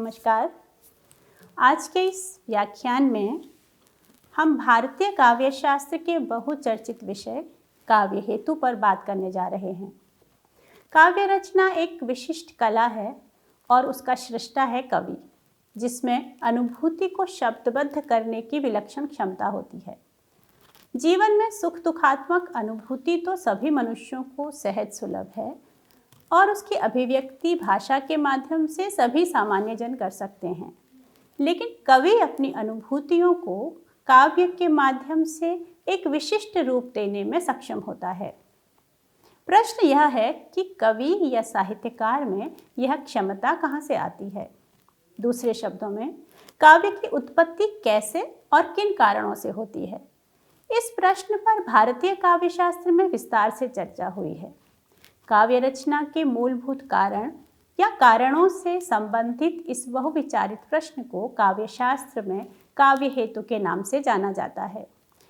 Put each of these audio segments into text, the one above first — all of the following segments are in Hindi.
नमस्कार। आज के इस व्याख्यान में हम भारतीय काव्य शास्त्र के बहुचर्चित विषय काव्य हेतु पर बात करने जा रहे हैं। काव्य रचना एक विशिष्ट कला है और उसका सृष्टा है कवि, जिसमें अनुभूति को शब्दबद्ध करने की विलक्षण क्षमता होती है। जीवन में सुख दुखात्मक अनुभूति तो सभी मनुष्यों को सहज सुलभ है और उसकी अभिव्यक्ति भाषा के माध्यम से सभी सामान्य जन कर सकते हैं, लेकिन कवि अपनी अनुभूतियों को काव्य के माध्यम से एक विशिष्ट रूप देने में सक्षम होता है। प्रश्न यह है कि कवि या साहित्यकार में यह क्षमता कहाँ से आती है? दूसरे शब्दों में, काव्य की उत्पत्ति कैसे और किन कारणों से होती है? इस प्रश्न पर भारतीय काव्य शास्त्र में विस्तार से चर्चा हुई है। काव्य रचना के मूलभूत कारण या कारणों से संबंधित इस बहुविचारित प्रश्न को काव्य शास्त्र में काव्य हेतु के नाम से जाना जाता है,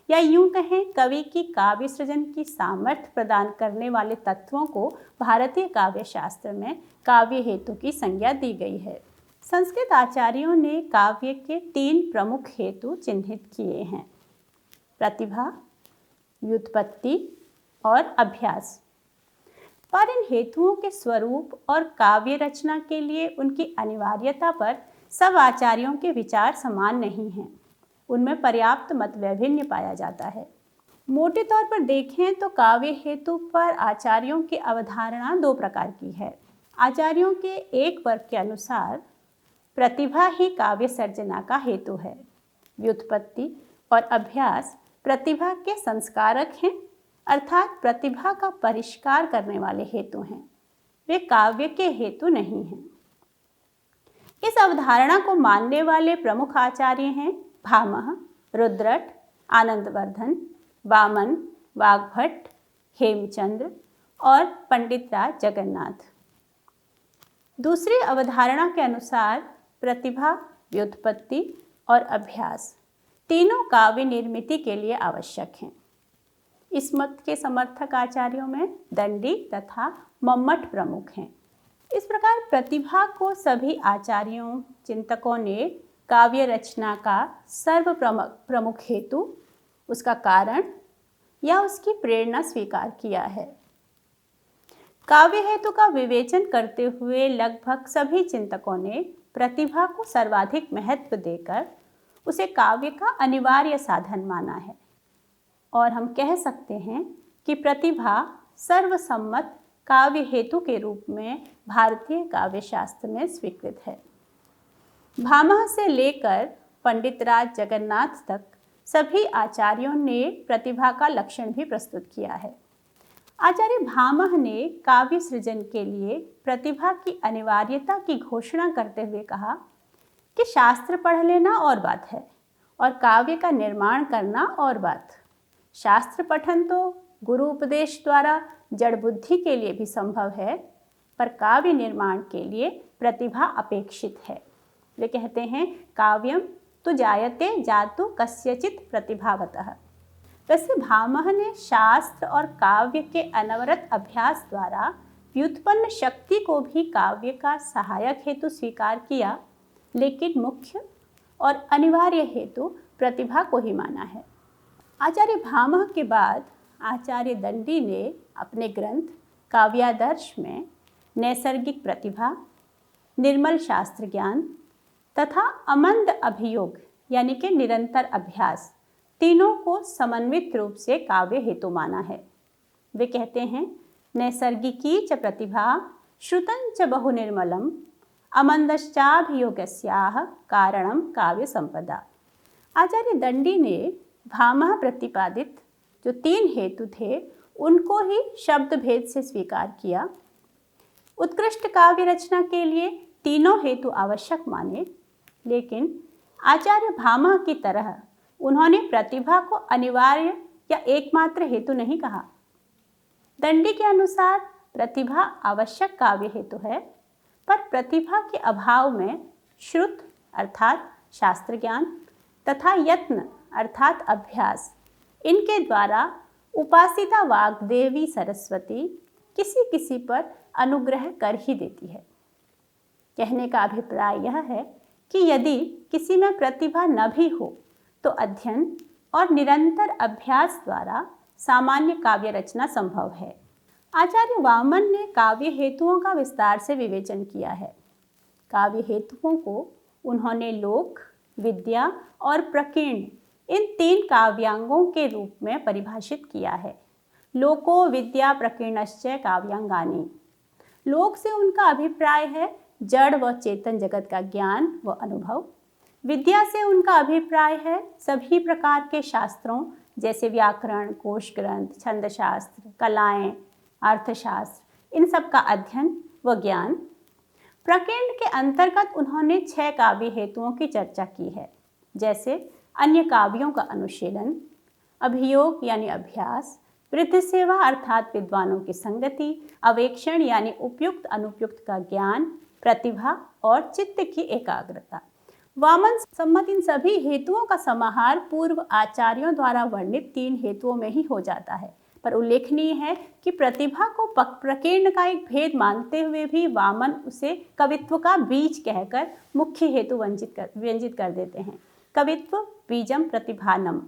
या यूं कहें, कवि की काव्य सृजन की सामर्थ्य प्रदान करने वाले तत्वों को भारतीय काव्य शास्त्र में काव्य हेतु की संज्ञा दी गई है। संस्कृत आचार्यों ने काव्य के 3 प्रमुख हेतु चिन्हित किए हैं: प्रतिभा, व्युत्पत्ति और अभ्यास। पर इन हेतुओं के स्वरूप और काव्य रचना के लिए उनकी अनिवार्यता पर सब आचार्यों के विचार समान नहीं हैं। उनमें पर्याप्त मतवैभिन्न पाया जाता है। मोटे तौर पर देखें तो काव्य हेतु पर आचार्यों की अवधारणा 2 प्रकार की है। आचार्यों के एक वर्ग के अनुसार प्रतिभा ही काव्य सर्जना का हेतु है। व्युत्पत्ति और अभ्यास प्रतिभा के संस्कारक हैं, अर्थात प्रतिभा का परिष्कार करने वाले हेतु हैं। वे काव्य के हेतु नहीं हैं। इस अवधारणा को मानने वाले प्रमुख आचार्य हैं भामह, रुद्रट, आनंदवर्धन, वामन, वाग्भट, हेमचंद्र और पंडितराज जगन्नाथ। दूसरी अवधारणा के अनुसार प्रतिभा, व्युत्पत्ति और अभ्यास तीनों काव्य निर्मिति के लिए आवश्यक हैं। इस मत के समर्थक आचार्यों में दंडी तथा मम्मट प्रमुख हैं। इस प्रकार प्रतिभा को सभी आचार्यों चिंतकों ने काव्य रचना का प्रमुख हेतु, उसका कारण या उसकी प्रेरणा स्वीकार किया है। काव्य हेतु का विवेचन करते हुए लगभग सभी चिंतकों ने प्रतिभा को सर्वाधिक महत्व देकर उसे काव्य का अनिवार्य साधन माना है, और हम कह सकते हैं कि प्रतिभा सर्वसम्मत काव्य हेतु के रूप में भारतीय काव्य शास्त्र में स्वीकृत है। भामह से लेकर पंडितराज जगन्नाथ तक सभी आचार्यों ने प्रतिभा का लक्षण भी प्रस्तुत किया है। आचार्य भामह ने काव्य सृजन के लिए प्रतिभा की अनिवार्यता की घोषणा करते हुए कहा कि शास्त्र पढ़ लेना और बात है और काव्य का निर्माण करना और बात। शास्त्र पठन तो गुरु उपदेश द्वारा जड़ बुद्धि के लिए भी संभव है, पर काव्य निर्माण के लिए प्रतिभा अपेक्षित है। वे कहते हैं, काव्यम तो जायते जातु कस्यचित प्रतिभावतः। वैसे भामह ने शास्त्र और काव्य के अनवरत अभ्यास द्वारा व्युत्पन्न शक्ति को भी काव्य का सहायक हेतु स्वीकार किया, लेकिन मुख्य और अनिवार्य हेतु प्रतिभा को ही माना है। आचार्य भामह के बाद आचार्य दंडी ने अपने ग्रंथ काव्यादर्श में नैसर्गिक प्रतिभा, निर्मल शास्त्र ज्ञान तथा अमंद अभियोग यानी कि निरंतर अभ्यास तीनों को समन्वित रूप से काव्य हेतु माना है। वे कहते हैं, नैसर्गिकी च प्रतिभा श्रुतं च बहु निर्मलम अमंदश्चाभियोगस्याः कारणम काव्य संपदा। आचार्य दंडी ने भामह प्रतिपादित जो 3 हेतु थे उनको ही शब्द भेद से स्वीकार किया। उत्कृष्ट काव्य रचना के लिए तीनों हेतु आवश्यक माने, लेकिन आचार्य भामह की तरह उन्होंने प्रतिभा को अनिवार्य या एकमात्र हेतु नहीं कहा। दंडी के अनुसार प्रतिभा आवश्यक काव्य हेतु है, पर प्रतिभा के अभाव में श्रुत अर्थात शास्त्र ज्ञान तथा यत्न अर्थात अभ्यास, इनके द्वारा उपासिता वाग्देवी सरस्वती किसी किसी पर अनुग्रह कर ही देती है। कहने का अभिप्राय यह है कि यदि किसी में प्रतिभा न भी हो तो अध्ययन और निरंतर अभ्यास द्वारा सामान्य काव्य रचना संभव है। आचार्य वामन ने काव्य हेतुओं का विस्तार से विवेचन किया है। काव्य हेतुओं को उन्होंने लोक, विद्या और प्रकीर्ण इन 3 काव्यांगों के रूप में परिभाषित किया है। लोको विद्या प्रकीर्णश्च काव्यांगानि। लोक से उनका अभिप्राय है जड़ व चेतन जगत का ज्ञान व अनुभव। विद्या से उनका अभिप्राय है सभी प्रकार के शास्त्रों जैसे व्याकरण, कोश ग्रंथ, छंदशास्त्र, कलाएं, अर्थशास्त्र, इन सब का अध्ययन व ज्ञान। प्रकीर्ण के अंतर्गत उन्होंने 6 काव्य हेतुओं की चर्चा की है, जैसे अन्य काव्यों का अनुशीलन, अभियोग यानी अभ्यास, वृद्ध सेवा अर्थात विद्वानों की संगति, अवेक्षण यानी उपयुक्त अनुपयुक्त का ज्ञान, प्रतिभा और चित्त की एकाग्रता। वामन सम्मत इन सभी हेतुओं का समाहार पूर्व आचार्यों द्वारा वर्णित 3 हेतुओं में ही हो जाता है, पर उल्लेखनीय है कि प्रतिभा को प्रकीर्ण का एक भेद मानते हुए भी वामन उसे कवित्व का बीज कहकर मुख्य हेतु व्यंजित कर देते हैं। कवित्व बीजम प्रतिभानम।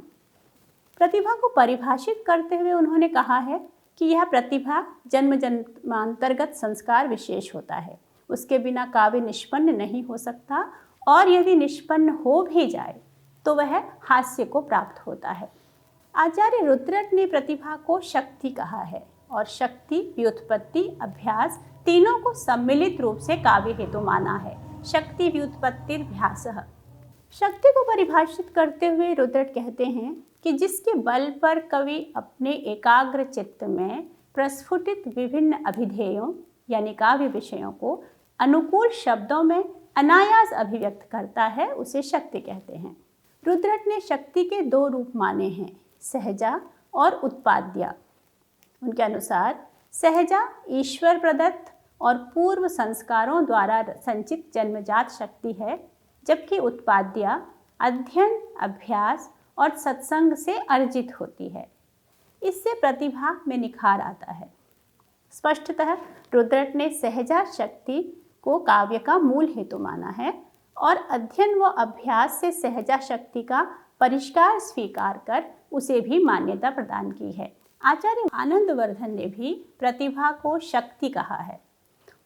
प्रतिभा को परिभाषित करते हुए उन्होंने कहा है कि यह प्रतिभा जन्म जन्मांतर्गत संस्कार विशेष होता है, उसके बिना काव्य निष्पन्न नहीं हो सकता, और यदि निष्पन्न हो भी जाए तो वह हास्य को प्राप्त होता है। आचार्य रुद्रट ने प्रतिभा को शक्ति कहा है और शक्ति, व्युत्पत्ति, अभ्यास तीनों को सम्मिलित रूप से काव्य हेतु माना है। शक्ति व्युत्पत्तिर्भ्यासः। शक्ति को परिभाषित करते हुए रुद्रट कहते हैं कि जिसके बल पर कवि अपने एकाग्र चित्त में प्रस्फुटित विभिन्न अभिधेयों यानी काव्य विषयों को अनुकूल शब्दों में अनायास अभिव्यक्त करता है, उसे शक्ति कहते हैं। रुद्रट ने शक्ति के 2 रूप माने हैं, सहजा और उत्पाद्या। उनके अनुसार सहजा ईश्वर प्रदत्त और पूर्व संस्कारों द्वारा संचित जन्मजात शक्ति है, जबकि उत्पाद्या अध्ययन, अभ्यास और सत्संग से अर्जित होती है। इससे प्रतिभा में निखार आता है। स्पष्टतः रुद्रट ने सहजा शक्ति को काव्य का मूल हेतु माना है और अध्ययन व अभ्यास से सहजा शक्ति का परिष्कार स्वीकार कर उसे भी मान्यता प्रदान की है। आचार्य आनंदवर्धन ने भी प्रतिभा को शक्ति कहा है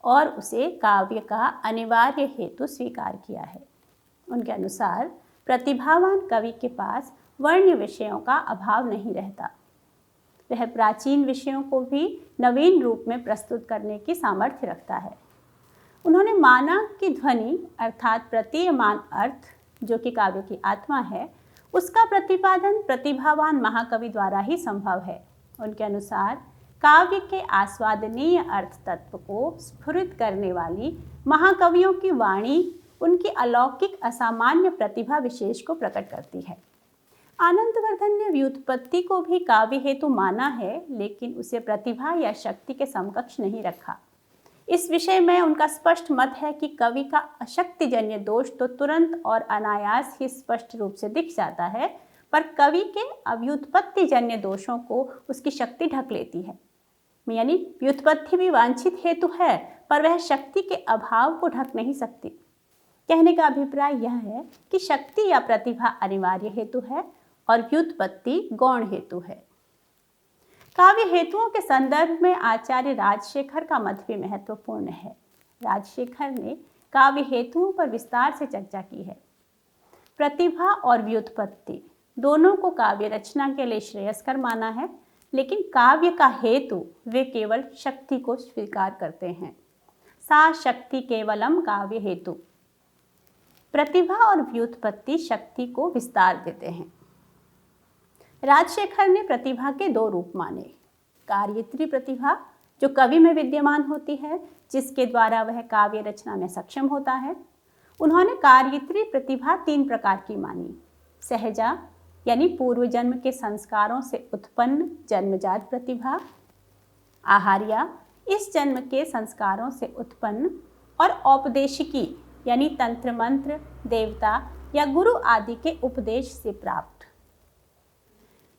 और उसे काव्य का अनिवार्य हेतु स्वीकार किया है। उनके अनुसार प्रतिभावान कवि के पास वर्ण्य विषयों का अभाव नहीं रहता। वह प्राचीन विषयों को भी नवीन रूप में प्रस्तुत करने की सामर्थ्य रखता है। उन्होंने माना कि ध्वनि अर्थात प्रतीयमान अर्थ, जो कि काव्य की आत्मा है, उसका प्रतिपादन प्रतिभावान महाकवि द्वारा ही संभव है। उनके अनुसार काव्य के आस्वादनीय अर्थ तत्व को स्फुरित करने वाली महाकवियों की वाणी उनकी अलौकिक असामान्य प्रतिभा विशेष को प्रकट करती है। आनंदवर्धन ने व्युत्पत्ति को भी काव्य हेतु माना है, लेकिन उसे प्रतिभा या शक्ति के समकक्ष नहीं रखा। इस विषय में उनका स्पष्ट मत है कि कवि का अशक्तिजन्य दोष तो तुरंत और अनायास ही स्पष्ट रूप से दिख जाता है, पर कवि के अव्युत्पत्तिजन्य दोषों को उसकी शक्ति ढक लेती है। यानी व्युत्पत्ति भी वांछित हेतु है, पर वह शक्ति के अभाव को ढक नहीं सकती। कहने का अभिप्राय यह है कि शक्ति या प्रतिभा अनिवार्य हेतु है और व्युत्पत्ति गौण हेतु है। काव्य हेतुओं के संदर्भ में आचार्य राजशेखर का मत भी महत्वपूर्ण है। राजशेखर ने काव्य हेतुओं पर विस्तार से चर्चा की है। प्रतिभा और व्युत्पत्ति दोनों को काव्य रचना के लिए श्रेयस्कर माना है, लेकिन काव्य का हेतु वे केवल शक्ति को स्वीकार करते हैं। सा शक्ति केवलम काव्य हेतु। प्रतिभा और व्युत्पत्ति शक्ति को विस्तार देते हैं। राजशेखर ने प्रतिभा के 2 रूप माने। कार्यत्री प्रतिभा, जो कवि में विद्यमान होती है, जिसके द्वारा वह काव्य रचना में सक्षम होता है। उन्होंने कार्यत्री प्रतिभा 3 प्रकार की मानी। सहजा यानी पूर्व जन्म के संस्कारों से उत्पन्न जन्मजात प्रतिभा, आहार्या इस जन्म के संस्कारों से उत्पन्न, और औपदेशिकी यानी तंत्र मंत्र, देवता या गुरु आदि के उपदेश से प्राप्त।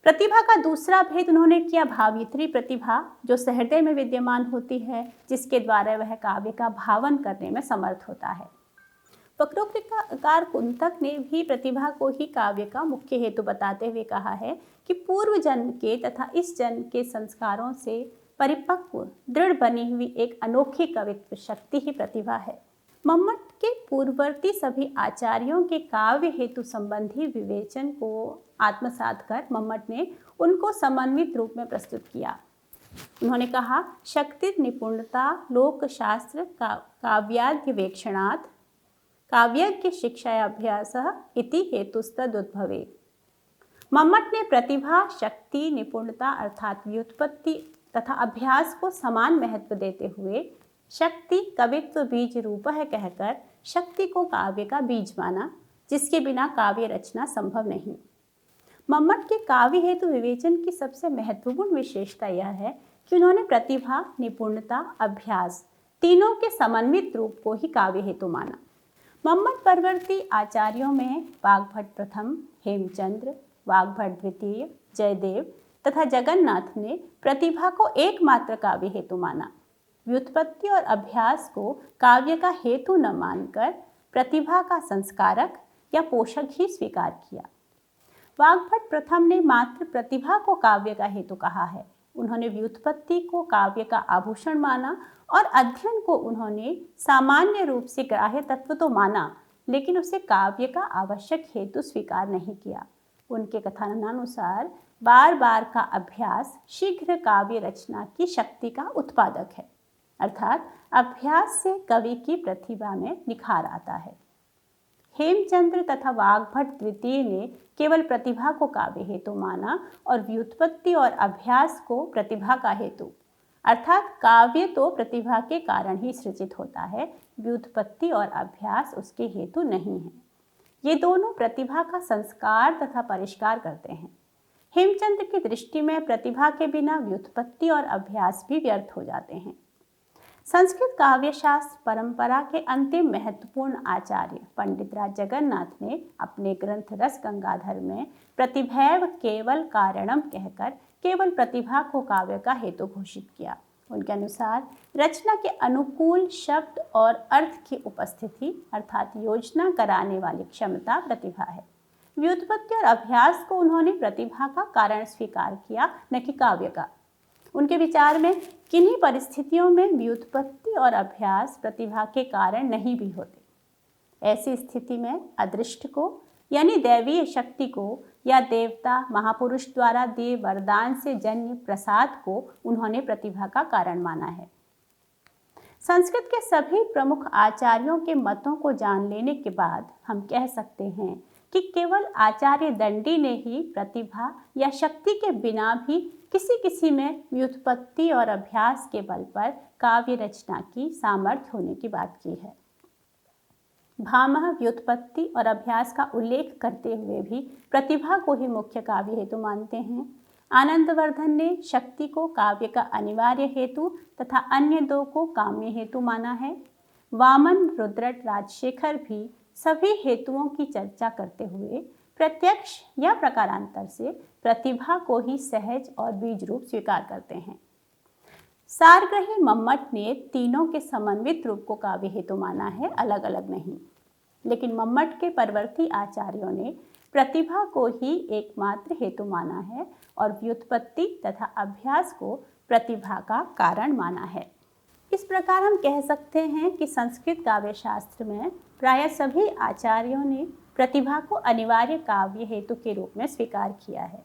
प्रतिभा का दूसरा भेद उन्होंने किया भावयित्री प्रतिभा, जो सहृदय में विद्यमान होती है, जिसके द्वारा वह काव्य का भावन करने में समर्थ होता है। वक्रोक्तिकार कुंतक ने भी प्रतिभा को ही काव्य का मुख्य हेतु बताते हुए कहा है कि पूर्व जन्म के तथा इस जन्म के संस्कारों से परिपक्व दृढ़ बनी हुई एक अनोखी कवित्व शक्ति ही प्रतिभा है। मम्मट के पूर्ववर्ती सभी आचार्यों के काव्य हेतु संबंधी विवेचन को आत्मसात कर मम्मट ने उनको समन्वित रूप में प्रस्तुत किया। उन्होंने कहा, शक्ति निपुणता लोकशास्त्र काव्याद्यवेक्षणात् काव्यज्ञ शिक्षाभ्यासः इति हेतुस्तदुद्भवे। मम्मट ने प्रतिभा, शक्ति, निपुणता अर्थात व्युत्पत्ति तथा अभ्यास को समान महत्व देते हुए शक्ति कवित्व बीज रूप है कहकर शक्ति को काव्य का बीज माना, जिसके बिना काव्य रचना संभव नहीं। मम्मट के काव्य हेतु विवेचन की सबसे महत्वपूर्ण विशेषता यह है कि उन्होंने प्रतिभा, निपुणता, अभ्यास तीनों के समन्वित रूप को ही काव्य हेतु माना। मम्मट परवर्ती आचार्यों में वाग्भट प्रथम, हेमचंद्र, वाग्भट द्वितीय, जयदेव तथा जगन्नाथ ने प्रतिभा को एकमात्र काव्य हेतु माना। व्युत्पत्ति और अभ्यास को काव्य का हेतु न मानकर प्रतिभा का संस्कारक या पोषक ही स्वीकार किया। वाग्भट प्रथम ने मात्र प्रतिभा को काव्य का हेतु कहा है। उन्होंने व्युत्पत्ति को काव्य का आभूषण माना और अध्ययन को उन्होंने सामान्य रूप से ग्राह्य तत्व तो माना, लेकिन उसे काव्य का आवश्यक हेतु स्वीकार नहीं किया। उनके कथनानुसार बार बार का अभ्यास शीघ्र काव्य रचना की शक्ति का उत्पादक है, अर्थात अभ्यास से कवि की प्रतिभा में निखार आता है। हेमचंद्र तथा वाग्भट द्वितीय ने केवल प्रतिभा को काव्य हेतु माना और व्युत्पत्ति और अभ्यास को प्रतिभा का हेतु, अर्थात काव्य तो प्रतिभा के कारण ही सृजित होता है, व्युत्पत्ति और अभ्यास उसके हेतु नहीं है। ये दोनों प्रतिभा का संस्कार तथा परिष्कार करते हैं। हेमचंद्र की दृष्टि में प्रतिभा के बिना व्युत्पत्ति और अभ्यास भी व्यर्थ हो जाते हैं। संस्कृत काव्यशास्त्र परंपरा के अंतिम महत्वपूर्ण आचार्य पंडित राज जगन्नाथ ने अपने ग्रंथ रस गंगाधर में प्रतिभैव केवल कारणम कहकर केवल प्रतिभा को काव्य का हेतु घोषित किया। उनके अनुसार रचना के अनुकूल शब्द और अर्थ की उपस्थिति अर्थात योजना कराने वाली क्षमता प्रतिभा है। व्युत्पत्ति और अभ्यास को उन्होंने प्रतिभा का कारण स्वीकार किया, न कि काव्य का। उनके विचार में किन्हीं परिस्थितियों में व्युत्पत्ति और अभ्यास प्रतिभा के कारण नहीं भी होते। ऐसी स्थिति में अदृष्ट को यानी दैवीय शक्ति को या देवता महापुरुष द्वारा दिए वरदान से जन्य प्रसाद को उन्होंने प्रतिभा का कारण माना है। संस्कृत के सभी प्रमुख आचार्यों के मतों को जान लेने के बाद हम कह सकते हैं कि केवल आचार्य दंडी ने ही प्रतिभा या शक्ति के बिना भी किसी किसी में व्युत्पत्ति और अभ्यास के बल पर काव्य रचना की सामर्थ्य होने की बात की है। भामह व्युत्पत्ति और अभ्यास का उल्लेख करते हुए भी प्रतिभा को ही मुख्य काव्य हेतु मानते हैं। आनंदवर्धन ने शक्ति को काव्य का अनिवार्य हेतु तथा अन्य दो को काम्य हेतु माना है। वामन रुद्रट राजशेखर भी सभी हेतुओं की चर्चा करते हुए प्रत्यक्ष या प्रकारांतर से प्रतिभा को ही सहज और बीज रूप स्वीकार करते हैं। सारग्रही मम्मट ने तीनों के समन्वित रूप को काव्य हेतु माना है, अलग अलग नहीं। लेकिन मम्मट के परवर्ती आचार्यों ने प्रतिभा को ही एकमात्र हेतु माना है और व्युत्पत्ति तथा अभ्यास को प्रतिभा का कारण माना है। इस प्रकार हम कह सकते हैं कि संस्कृत काव्य शास्त्र में प्राय सभी आचार्यों ने प्रतिभा को अनिवार्य काव्य हेतु के रूप में स्वीकार किया है।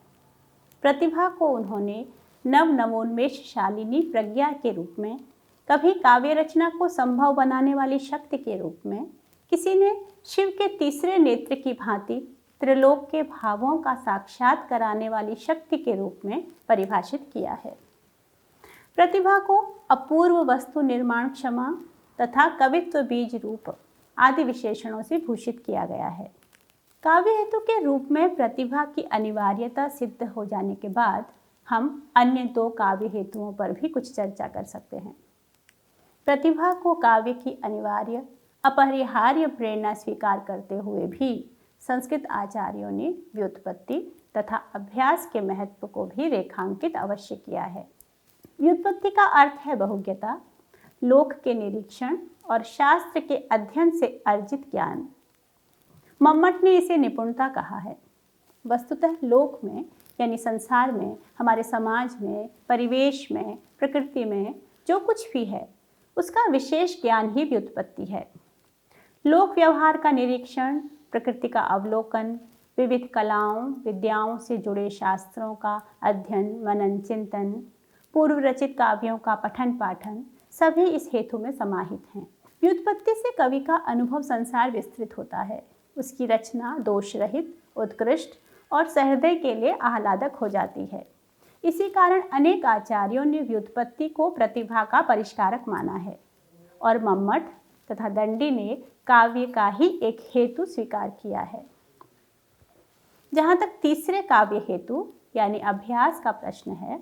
प्रतिभा को उन्होंने नवोन्मेषशालिनी प्रज्ञा के रूप में, कभी काव्य रचना को संभव बनाने वाली शक्ति के रूप में, किसी ने शिव के तीसरे नेत्र की भांति त्रिलोक के भावों का साक्षात कराने वाली शक्ति के रूप में परिभाषित किया है। प्रतिभा को अपूर्व वस्तु निर्माण क्षमा तथा कवित्व बीज रूप आदि विशेषणों से भूषित किया गया है। काव्य हेतु के रूप में प्रतिभा की अनिवार्यता सिद्ध हो जाने के बाद हम अन्य दो काव्य हेतुओं पर भी कुछ चर्चा कर सकते हैं। प्रतिभा को काव्य की अनिवार्य अपरिहार्य प्रेरणा स्वीकार करते हुए भी संस्कृत आचार्यों ने व्युत्पत्ति तथा अभ्यास के महत्व को भी रेखांकित अवश्य किया है। व्युत्पत्ति का अर्थ है बहुज्ञता, लोक के निरीक्षण और शास्त्र के अध्ययन से अर्जित ज्ञान। मम्मट ने इसे निपुणता कहा है। वस्तुतः लोक में यानी संसार में, हमारे समाज में, परिवेश में, प्रकृति में जो कुछ भी है उसका विशेष ज्ञान ही व्युत्पत्ति है। लोक व्यवहार का निरीक्षण, प्रकृति का अवलोकन, विविध कलाओं विद्याओं से जुड़े शास्त्रों का अध्ययन मनन चिंतन, पूर्व रचित काव्यों का पठन पाठन सभी इस हेतु में समाहित हैं। व्युत्पत्ति से कवि का अनुभव संसार विस्तृत होता है। उसकी रचना दोष रहित, उत्कृष्ट और सहृदय के लिए आह्लादक हो जाती है। इसी कारण अनेक आचार्यों ने व्युत्पत्ति को प्रतिभा का परिष्कारक माना है और मम्मट तथा दंडी ने काव्य का ही एक हेतु स्वीकार किया है। जहाँ तक तीसरे काव्य हेतु यानी अभ्यास का प्रश्न है,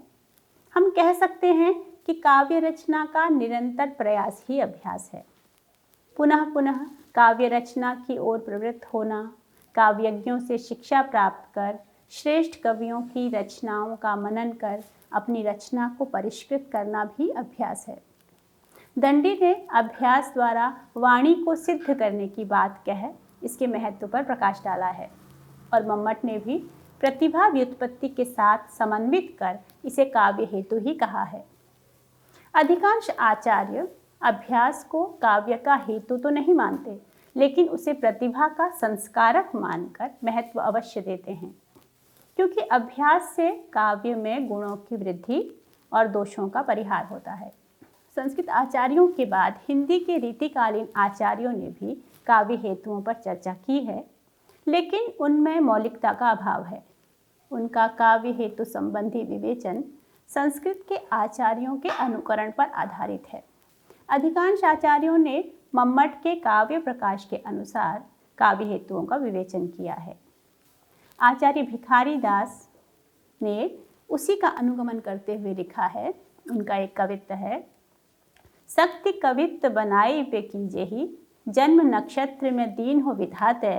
हम कह सकते हैं कि काव्य रचना का निरंतर प्रयास ही अभ्यास है। पुनः पुनः काव्य रचना की ओर प्रवृत्त होना, काव्यज्ञों से शिक्षा प्राप्त कर श्रेष्ठ कवियों की रचनाओं का मनन कर अपनी रचना को परिष्कृत करना भी अभ्यास है। दंडी ने अभ्यास द्वारा वाणी को सिद्ध करने की बात कह इसके महत्व पर प्रकाश डाला है और मम्मट ने भी प्रतिभा व्युत्पत्ति के साथ समन्वित कर इसे काव्य हेतु ही कहा है। अधिकांश आचार्य अभ्यास को काव्य का हेतु तो नहीं मानते, लेकिन उसे प्रतिभा का संस्कारक मानकर महत्व अवश्य देते हैं, क्योंकि अभ्यास से काव्य में गुणों की वृद्धि और दोषों का परिहार होता है। संस्कृत आचार्यों के बाद हिंदी के रीतिकालीन आचार्यों ने भी काव्य हेतुओं पर चर्चा की है, लेकिन उनमें मौलिकता का अभाव है। उनका काव्य हेतु संबंधी विवेचन संस्कृत के आचार्यों के अनुकरण पर आधारित है। अधिकांश आचार्यों ने मम्मट के काव्य प्रकाश के अनुसार काव्य हेतुओं का विवेचन किया है। आचार्य भिखारी दास ने उसी का अनुगमन करते हुए लिखा है। उनका एक कवित्त है, शक्ति कवित्त बनाई पे कीजे ही, जन्म नक्षत्र में दीन हो विधाते,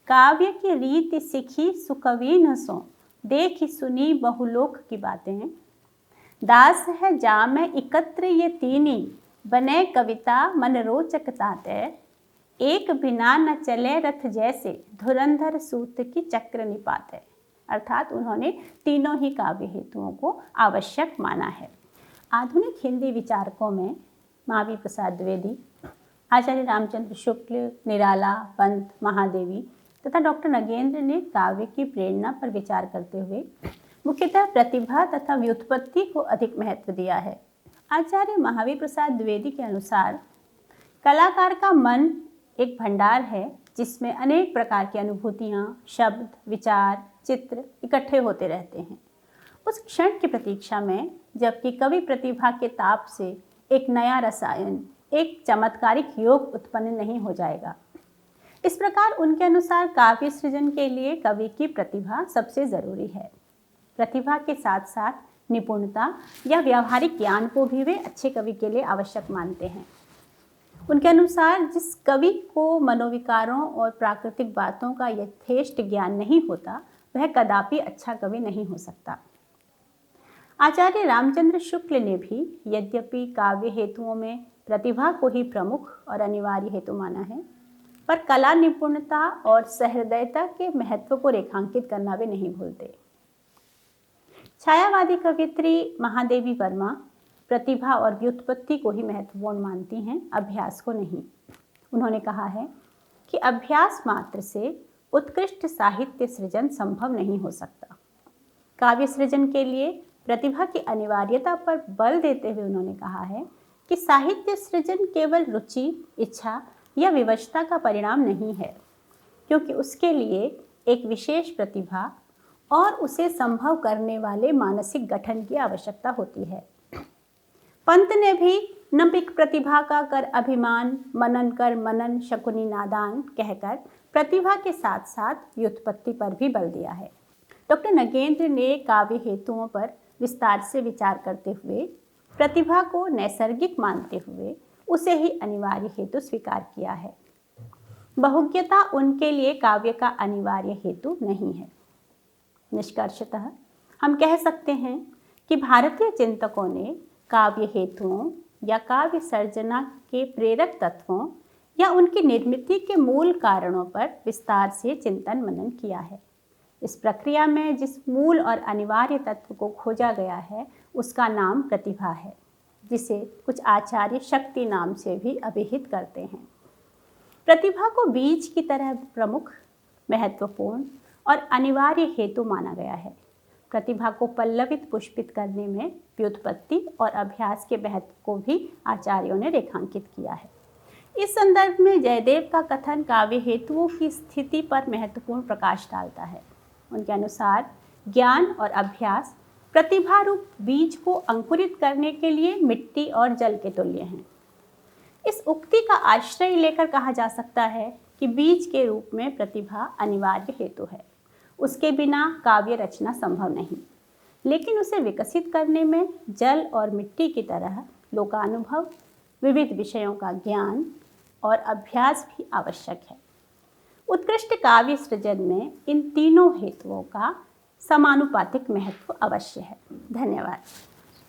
काव्य की रीति सीखी सुकवि न सो, देखी सुनी बहुलोक की बातें, दास है जाम एकत्र ये तीनी, बने कविता मन रोचक ताते, एक बिना न चले रथ जैसे, धुरंधर सूत की चक्र निपाते। अर्थात उन्होंने तीनों ही काव्य हेतुओं को आवश्यक माना है। आधुनिक हिंदी विचारकों में महावीर प्रसाद द्विवेदी, आचार्य रामचंद्र शुक्ल, निराला, पंत, महादेवी तथा डॉक्टर नगेंद्र ने काव्य की प्रेरणा पर विचार करते हुए मुख्यतः प्रतिभा तथा व्युत्पत्ति को अधिक महत्व दिया है। आचार्य महावीर प्रसाद द्विवेदी के अनुसार कलाकार का मन एक भंडार है जिसमें अनेक प्रकार की अनुभूतियाँ, शब्द, विचार, चित्र इकट्ठे होते रहते हैं। उस क्षण की प्रतीक्षा में जबकि कवि प्रतिभा के ताप से एक नया रसायन, एक चमत्कारिक योग उत्पन्न नहीं हो जाएगा। इस प्रकार उनके अनुसार काव्य सृजन के लिए कवि की प्रतिभा सबसे ज़रूरी है। प्रतिभा के साथ साथ निपुणता या व्यावहारिक ज्ञान को भी वे अच्छे कवि के लिए आवश्यक मानते हैं। उनके अनुसार जिस कवि को मनोविकारों और प्राकृतिक बातों का यथेष्ट ज्ञान नहीं होता, वह कदापि अच्छा कवि नहीं हो सकता। आचार्य रामचंद्र शुक्ल ने भी यद्यपि काव्य हेतुओं में प्रतिभा को ही प्रमुख और अनिवार्य हेतु माना है, पर कला निपुणता और सहृदयता के महत्व को रेखांकित करना वे नहीं भूलते। छायावादी कवियत्री महादेवी वर्मा प्रतिभा और व्युत्पत्ति को ही महत्वपूर्ण मानती हैं, अभ्यास को नहीं। उन्होंने कहा है कि अभ्यास मात्र से उत्कृष्ट साहित्य सृजन संभव नहीं हो सकता। काव्य सृजन के लिए प्रतिभा की अनिवार्यता पर बल देते हुए उन्होंने कहा है कि साहित्य सृजन केवल रुचि, इच्छा या विवशता का परिणाम नहीं है, क्योंकि उसके लिए एक विशेष प्रतिभा और उसे संभव करने वाले मानसिक गठन की आवश्यकता होती है। पंत ने भी नपिक प्रतिभा का कर अभिमान, मनन कर मनन शकुनी नादान कहकर प्रतिभा के साथ साथ व्युत्पत्ति पर भी बल दिया है। डॉक्टर नगेंद्र ने काव्य हेतुओं पर विस्तार से विचार करते हुए प्रतिभा को नैसर्गिक मानते हुए उसे ही अनिवार्य हेतु स्वीकार किया है। बहुज्ञता उनके लिए काव्य का अनिवार्य हेतु नहीं है। निष्कर्षतः हम कह सकते हैं कि भारतीय चिंतकों ने काव्य हेतुओं या काव्य सर्जना के प्रेरक तत्वों या उनकी निर्मित के मूल कारणों पर विस्तार से चिंतन मनन किया है। इस प्रक्रिया में जिस मूल और अनिवार्य तत्व को खोजा गया है उसका नाम प्रतिभा है, जिसे कुछ आचार्य शक्ति नाम से भी अभिहित करते हैं। प्रतिभा को बीज की तरह प्रमुख, महत्वपूर्ण और अनिवार्य हेतु माना गया है। प्रतिभा को पल्लवित पुष्पित करने में व्युत्पत्ति और अभ्यास के महत्व को भी आचार्यों ने रेखांकित किया है। इस संदर्भ में जयदेव का कथन काव्य हेतुओं की स्थिति पर महत्वपूर्ण प्रकाश डालता है। उनके अनुसार ज्ञान और अभ्यास प्रतिभा रूप बीज को अंकुरित करने के लिए मिट्टी और जल के तुल्य हैं। इस उक्ति का आश्रय लेकर कहा जा सकता है कि बीज के रूप में प्रतिभा अनिवार्य हेतु है। उसके बिना काव्य रचना संभव नहीं, लेकिन उसे विकसित करने में जल और मिट्टी की तरह लोकानुभव, विविध विषयों का ज्ञान और अभ्यास भी आवश्यक है। उत्कृष्ट काव्य सृजन में इन तीनों हेतुओं का समानुपातिक महत्व अवश्य है। धन्यवाद।